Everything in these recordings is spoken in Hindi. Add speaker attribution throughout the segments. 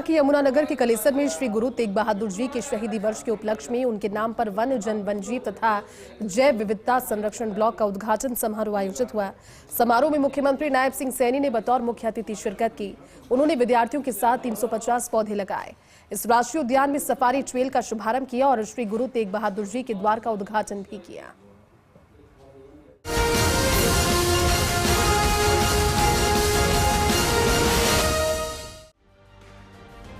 Speaker 1: कि यमुनानगर के कलेसर में श्री गुरु तेग बहादुर जी के शहीदी वर्ष के उपलक्ष्य में उनके नाम पर वन जन वनजीव तथा जैव विविधता संरक्षण ब्लॉक का उद्घाटन समारोह आयोजित हुआ। समारोह में मुख्यमंत्री नायब सिंह सैनी ने बतौर मुख्य अतिथि शिरकत की। उन्होंने विद्यार्थियों के साथ 350 पौधे लगाए। इस राष्ट्रीय उद्यान में सफारी ट्रेल का शुभारंभ किया और श्री गुरु तेग बहादुर जी के द्वार का उद्घाटन भी किया।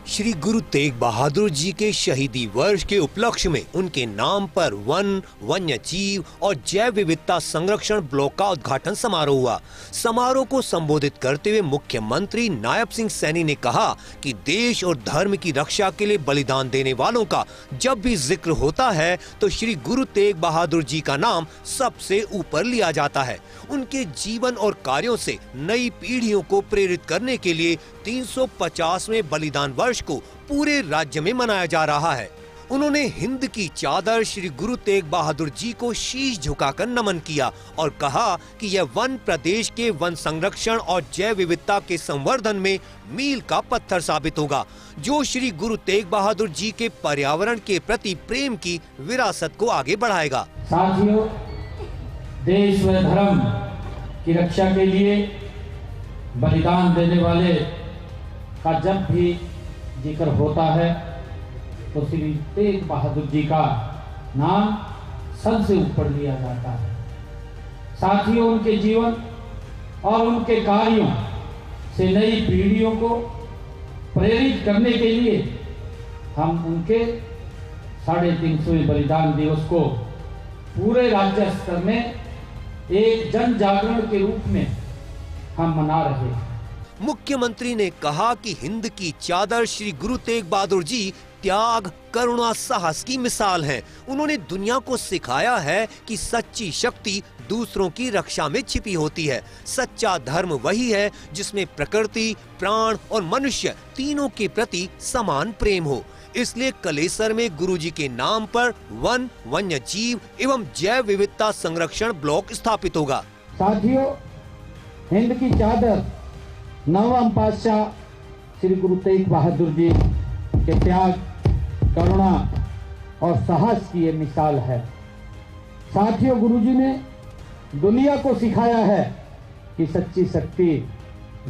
Speaker 2: श्री गुरु तेग बहादुर जी के शहीदी वर्ष के उपलक्ष्य में उनके नाम पर वन, वन्य जीव और जैव विविधता संरक्षण ब्लॉक का उद्घाटन समारोह हुआ। समारोह को संबोधित करते हुए मुख्यमंत्री नायब सिंह सैनी ने कहा कि देश और धर्म की रक्षा के लिए बलिदान देने वालों का जब भी जिक्र होता है तो श्री गुरु तेग बहादुर जी का नाम सबसे ऊपर लिया जाता है। उनके जीवन और कार्यों से नई पीढ़ियों को प्रेरित करने के लिए 350वें बलिदान वर्ष को पूरे राज्य में मनाया जा रहा है। उन्होंने हिंद की चादर श्री गुरु तेग बहादुर जी को शीश झुकाकर नमन किया और कहा कि यह वन प्रदेश के वन संरक्षण और जैव विविधता के संवर्धन में मील का पत्थर साबित होगा, जो श्री गुरु तेग बहादुर जी के पर्यावरण के प्रति प्रेम की विरासत को आगे बढ़ाएगा।
Speaker 3: साथियों, देश व धर्म की रक्षा के लिए बलिदान देने वाले का जब भी जिक्र होता है तो श्री तेग बहादुर जी का नाम सबसे ऊपर लिया जाता है। साथियों, उनके जीवन और उनके कार्यों से नई पीढ़ियों को प्रेरित करने के लिए हम उनके 350वें बलिदान दिवस को पूरे राज्य स्तर में एक जन जागरण के रूप में हम मना रहे हैं।
Speaker 2: मुख्यमंत्री ने कहा कि हिंद की चादर श्री गुरु तेग बहादुर जी त्याग, करुणा, साहस की मिसाल हैं। उन्होंने दुनिया को सिखाया है कि सच्ची शक्ति दूसरों की रक्षा में छिपी होती है। सच्चा धर्म वही है जिसमें प्रकृति, प्राण और मनुष्य तीनों के प्रति समान प्रेम हो। इसलिए कलेसर में गुरुजी के नाम पर वन, वन्य जीव एवं जैव विविधता संरक्षण ब्लॉक स्थापित होगा।
Speaker 3: साथियों, हिंद की चादर नवम पातशाह श्री गुरु तेग बहादुर जी के त्याग, करुणा और साहस की ये मिसाल है। साथियों, गुरुजी ने दुनिया को सिखाया है कि सच्ची शक्ति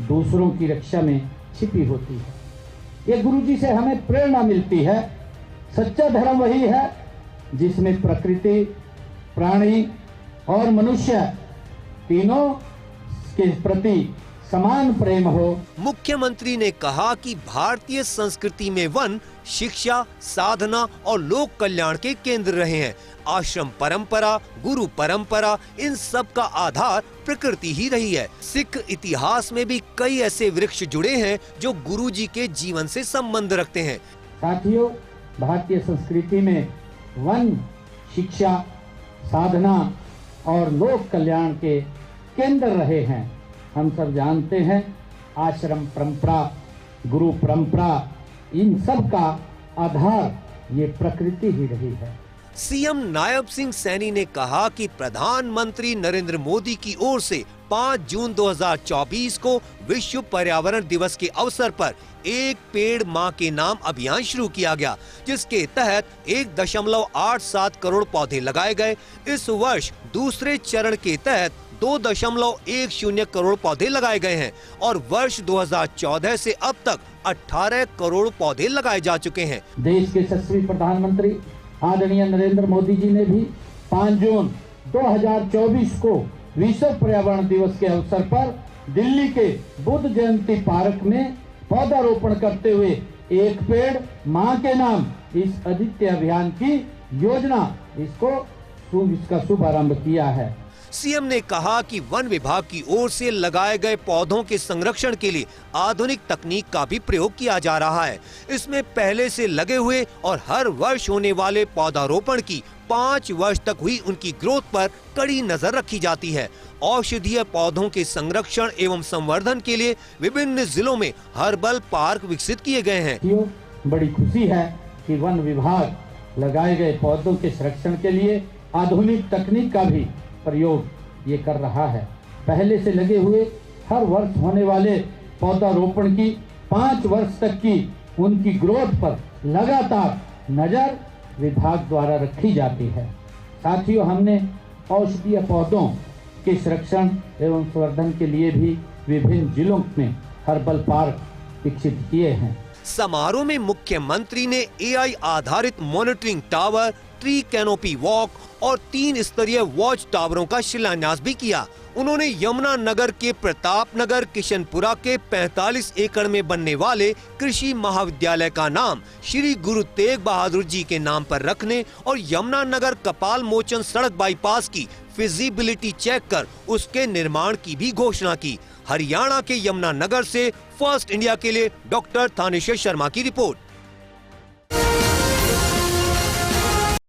Speaker 3: दूसरों की रक्षा में छिपी होती है। ये गुरुजी से हमें प्रेरणा मिलती है। सच्चा धर्म वही है जिसमें प्रकृति, प्राणी और मनुष्य तीनों के प्रति समान प्रेम हो।
Speaker 2: मुख्यमंत्री ने कहा कि भारतीय संस्कृति में वन शिक्षा, साधना और लोक कल्याण के केंद्र रहे हैं। आश्रम परंपरा, गुरु परंपरा, इन सब का आधार प्रकृति ही रही है। सिख इतिहास में भी कई ऐसे वृक्ष जुड़े हैं जो गुरुजी के जीवन से संबंध रखते हैं।
Speaker 3: साथियों, भारतीय संस्कृति में वन शिक्षा, साधना और लोक कल्याण के केंद्र रहे हैं। हम सब जानते हैं आश्रम परंपरा, गुरु परंपरा, इन सब का आधार ये प्रकृति ही रही है।
Speaker 2: सीएम नायब सिंह सैनी ने कहा कि प्रधानमंत्री नरेंद्र मोदी की ओर से 5 जून 2024 को विश्व पर्यावरण दिवस के अवसर पर एक पेड़ मां के नाम अभियान शुरू किया गया, जिसके तहत 1.87 करोड़ पौधे लगाए गए। इस वर्ष दूसरे चरण के तहत 2.10 करोड़ पौधे लगाए गए हैं और वर्ष 2014 से अब तक 18 करोड़ पौधे लगाए जा चुके हैं।
Speaker 3: देश के यशस्वी प्रधानमंत्री आदरणीय नरेंद्र मोदी जी ने भी 5 जून 2024 को विश्व पर्यावरण दिवस के अवसर पर दिल्ली के बुद्ध जयंती पार्क में पौधारोपण करते हुए एक पेड़ मां के नाम इस अद्वितीय अभियान की योजना इसका शुभारंभ किया है।
Speaker 2: सीएम ने कहा कि वन विभाग की ओर से लगाए गए पौधों के संरक्षण के लिए आधुनिक तकनीक का भी प्रयोग किया जा रहा है। इसमें पहले से लगे हुए और हर वर्ष होने वाले पौधारोपण की 5 वर्ष तक हुई उनकी ग्रोथ पर कड़ी नजर रखी जाती है। औषधीय पौधों के संरक्षण एवं संवर्धन के लिए विभिन्न जिलों में हर्बल पार्क विकसित किए गए हैं।
Speaker 3: बड़ी खुशी है कि वन विभाग लगाए गए पौधों के संरक्षण के लिए आधुनिक तकनीक का भी प्रयोग ये कर रहा है। पहले से लगे हुए हर वर्ष होने वाले पौधारोपण की 5 वर्ष तक की उनकी ग्रोथ पर लगातार नजर विभाग द्वारा रखी जाती है। साथियों, हमने औषधीय पौधों के संरक्षण एवं संवर्धन के लिए भी विभिन्न जिलों में हर्बल पार्क विकसित किए हैं।
Speaker 2: समारोह में मुख्यमंत्री ने AI आधारित monitoring tower, tree canopy walk और 3 स्तरीय वॉच टावरों का शिलान्यास भी किया। उन्होंने यमुनानगर के प्रतापनगर किशनपुरा के 45 एकड़ में बनने वाले कृषि महाविद्यालय का नाम श्री गुरु तेग बहादुर जी के नाम पर रखने और यमुनानगर कपाल मोचन सड़क बाईपास की फिजिबिलिटी चेक कर उसके निर्माण की भी घोषणा की। हरियाणा के यमुनानगर से फर्स्ट इंडिया के लिए डॉक्टर थानेश्वर शर्मा की रिपोर्ट।